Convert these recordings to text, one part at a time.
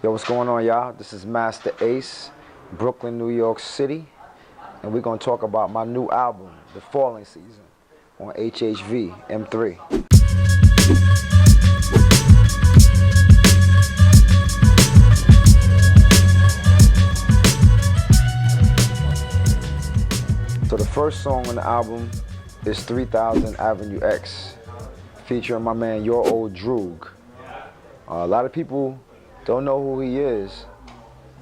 Yo, what's going on, y'all? This is Masta Ace, Brooklyn, New York City, and we're gonna talk about my new album, The Falling Season, on HHV M3. So the first song on the album is 3000 Avenue X, featuring my man Your Old Droog. A lot of people don't know who he is,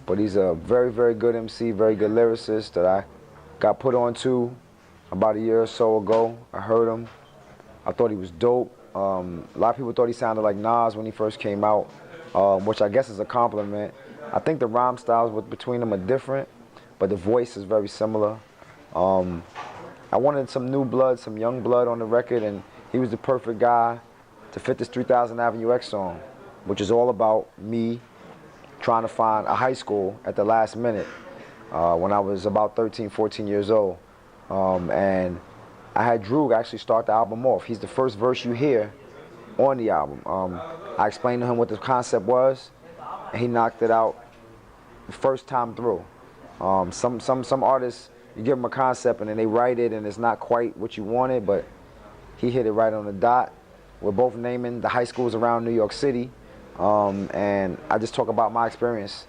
but he's a very, very good MC, very good lyricist that I got put on to about a year or so ago. I heard him. I thought he was dope. A lot of people thought he sounded like Nas when he first came out, which I guess is a compliment. I think the rhyme styles between them are different, but the voice is very similar. I wanted some new blood, some young blood on the record, and he was the perfect guy to fit this 3000 Avenue X song, which is all about me trying to find a high school at the last minute when I was about 13, 14 years old. And I had Droog actually start the album off. He's the first verse you hear on the album. I explained to him what the concept was, and he knocked it out the first time through. Some artists, you give them a concept and then they write it and it's not quite what you wanted, but he hit it right on the dot. We're both naming the high schools around New York City. And I just talk about my experience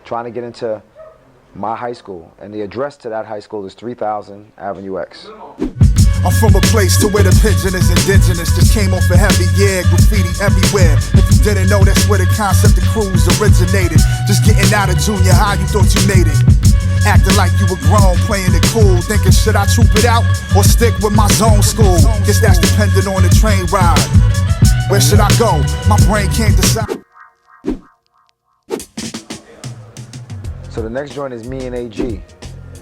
trying to get into my high school. And the address to that high school is 3000 Avenue X. I'm from a place to where the pigeon is indigenous. Just came off a heavy year, graffiti everywhere. If you didn't know, that's where the concept of cruise originated. Just getting out of junior high, you thought you made it. Acting like you were grown, playing it cool. Thinking, should I troop it out or stick with my zone school? Guess that's dependent on the train ride. Where should I go? My brain can't decide. So the next joint is me and AG,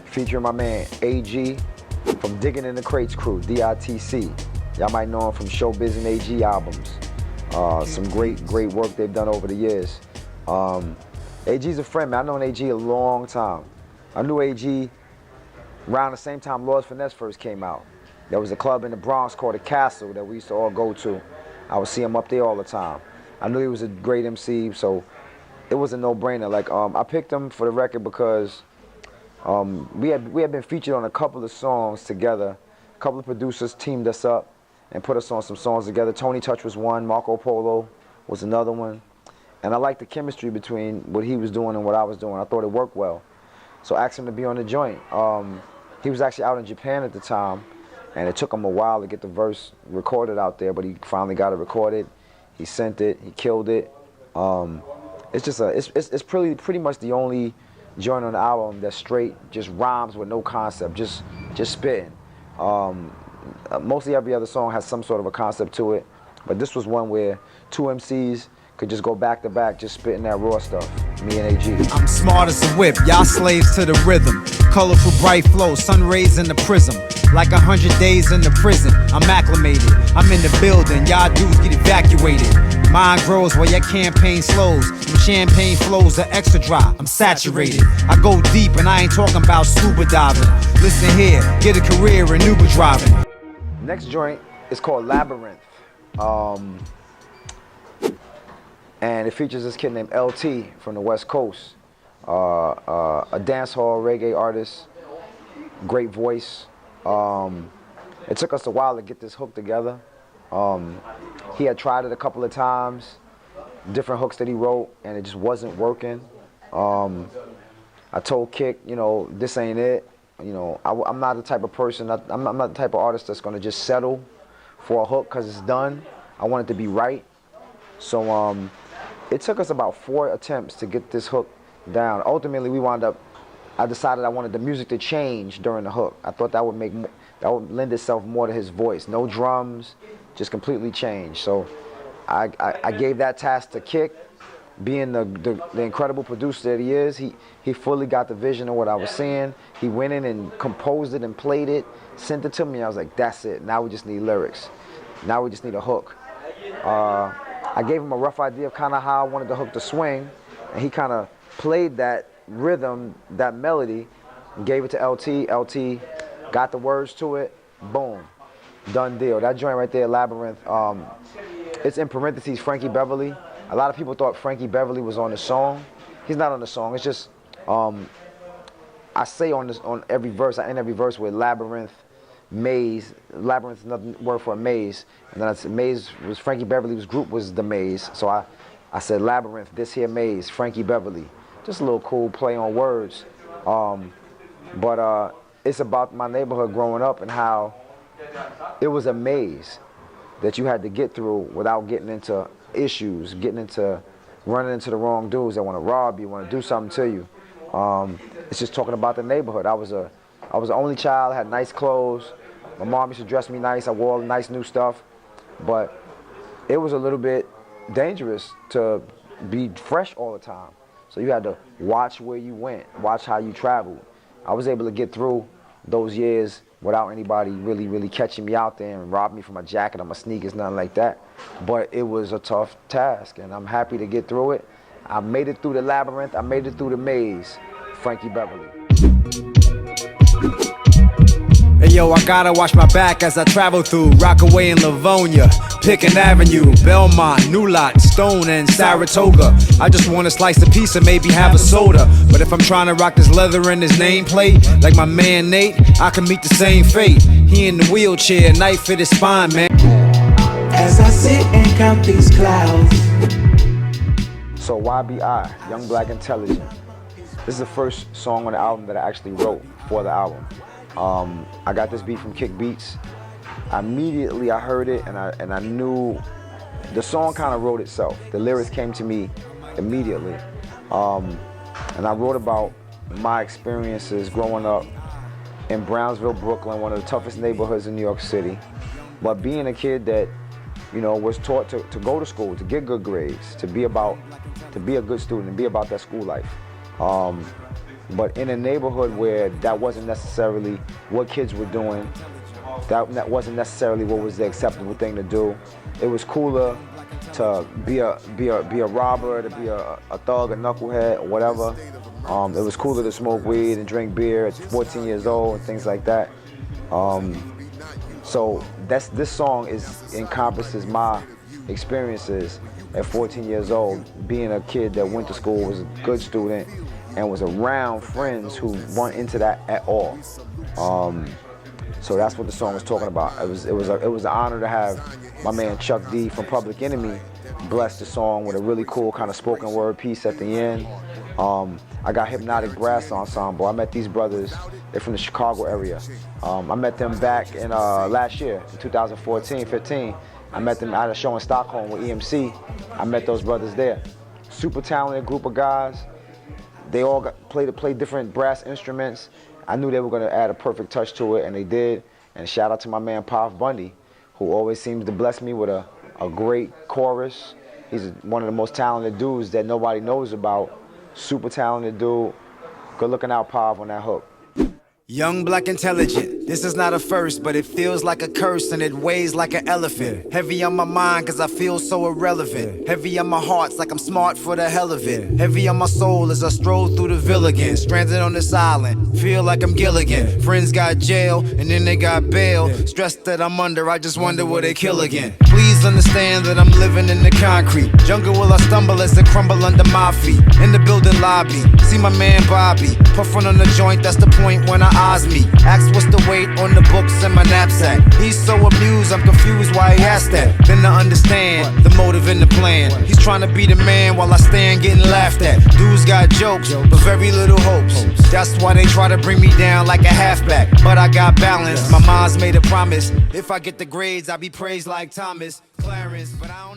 featuring my man AG from Digging in the Crates crew, DITC. Y'all might know him from Showbiz and AG albums. Some great work they've done over the years. AG's a friend, man. I've known AG a long time. I knew AG around the same time Lord's Finesse first came out. There was a club in the Bronx called the Castle that we used to all go to. I would see him up there all the time. I knew he was a great MC, so it was a no-brainer. Like, I picked him for the record because we had been featured on a couple of songs together. A couple of producers teamed us up and put us on some songs together. Tony Touch was one, Marco Polo was another one. And I liked the chemistry between what he was doing and what I was doing. I thought it worked well. So I asked him to be on the joint. He was actually out in Japan at the time, and it took him a while to get the verse recorded out there, but he finally got it recorded. He sent it, he killed it. It's just it's pretty much the only joint on the album that's straight, just rhymes with no concept, just spitting. Mostly every other song has some sort of a concept to it, but this was one where two MCs could just go back to back, just spitting that raw stuff, me and AG. I'm smart as a whip, y'all slaves to the rhythm. Colorful bright flow, sun rays in the prism. Like 100 days in the prison, I'm acclimated. I'm in the building, y'all dudes get evacuated. Mine grows while your campaign slows. Them champagne flows are extra dry, I'm saturated. I go deep and I ain't talking about scuba diving. Listen here, get a career in Uber driving. Next joint is called Labyrinth. And it features this kid named LT from the West Coast. A dancehall reggae artist, great voice. It took us a while to get this hook together. He had tried it a couple of times, different hooks that he wrote, and it just wasn't working. I told Kick, you know, this ain't it. You know, I'm not the type of person, I'm not the type of artist that's gonna just settle for a hook because it's done. I want it to be right. So it took us about 4 attempts to get this hook down. Ultimately, I decided I wanted the music to change during the hook. I thought that would lend itself more to his voice. No drums, just completely change. So I gave that task to Kick. Being the incredible producer that he is, he fully got the vision of what I was saying. He went in and composed it and played it, sent it to me. I was like, that's it. Now we just need lyrics. Now we just need a hook. I gave him a rough idea of kind of how I wanted the hook to swing, and he kind of played that rhythm, that melody, and gave it to LT. LT got the words to it. Boom, done deal. That joint right there, Labyrinth. It's in parentheses Frankie Beverly. A lot of people thought Frankie Beverly was on the song. He's not on the song. It's just I say on every verse. I end every verse with labyrinth, maze. Labyrinth is another word for a maze. And then I said maze was Frankie Beverly's group was the Maze. So I said labyrinth. This here maze. Frankie Beverly. Just a little cool play on words. But it's about my neighborhood growing up and how it was a maze that you had to get through without getting into issues, running into the wrong dudes that want to rob you, want to do something to you. It's just talking about the neighborhood. I was the only child, had nice clothes. My mom used to dress me nice. I wore nice new stuff. But it was a little bit dangerous to be fresh all the time. So you had to watch where you went, watch how you traveled. I was able to get through those years without anybody really catching me out there and robbing me for my jacket or my sneakers, nothing like that. But it was a tough task, and I'm happy to get through it. I made it through the labyrinth. I made it through the maze. Frankie Beverly. Hey yo, I gotta watch my back as I travel through Rockaway and Livonia, Pickens Avenue, Belmont, New Lot, Stone, and Saratoga. I just want to slice a piece and maybe have a soda. But if I'm trying to rock this leather in his nameplate, like my man Nate, I can meet the same fate. He in the wheelchair, knife fit his spine, man. As I sit and count these clouds. So YBI, Young Black Intelligent. This is the first song on the album that I actually wrote for the album. I got this beat from Kick Beats. Immediately I heard it and I knew the song kind of wrote itself. The lyrics came to me immediately. And I wrote about my experiences growing up in Brownsville, Brooklyn, one of the toughest neighborhoods in New York City. But being a kid that, you know, was taught to go to school, to get good grades, to be a good student and be about that school life. But in a neighborhood where that wasn't necessarily what kids were doing, that wasn't necessarily what was the acceptable thing to do. It was cooler to be a robber, to be a thug, a knucklehead, or whatever. It was cooler to smoke weed and drink beer at 14 years old and things like that. So this song encompasses my experiences at 14 years old, being a kid that went to school, was a good student, and was around friends who weren't into that at all. So that's what the song was talking about. It was an honor to have my man Chuck D from Public Enemy bless the song with a really cool kind of spoken word piece at the end. I got Hypnotic Brass Ensemble. I met these brothers. They're from the Chicago area. I met them back in last year, in 2014-15. I met them at a show in Stockholm with EMC. I met those brothers there. Super talented group of guys. They all played different brass instruments. I knew they were going to add a perfect touch to it, and they did. And shout out to my man Puff Bundy, who always seems to bless me with a great chorus. He's one of the most talented dudes that nobody knows about. Super talented dude. Good looking out, Puff, on that hook. Young Black Intelligent, this is not a first, but it feels like a curse and it weighs like an elephant. Heavy on my mind cause I feel so irrelevant. Heavy on my heart, like I'm smart for the hell of it. Heavy on my soul as I stroll through the Ville again. Stranded on this island, feel like I'm Gilligan. Friends got jail and then they got bail. Stressed that I'm under, I just wonder will they kill again. Please understand that I'm living in the concrete jungle, will I stumble as it crumble under my feet. In the building lobby, see my man Bobby puffing on the joint, that's the point when I eyes me. Ask what's the weight on the books in my knapsack. He's so amused, I'm confused why he asked that. Then I understand the motive and the plan. He's trying to be the man while I stand getting laughed at. Dudes got jokes, but very little hopes. That's why they try to bring me down like a halfback. But I got balance, my mom's made a promise. If I get the grades, I'll be praised like Thomas Clarence, but I don't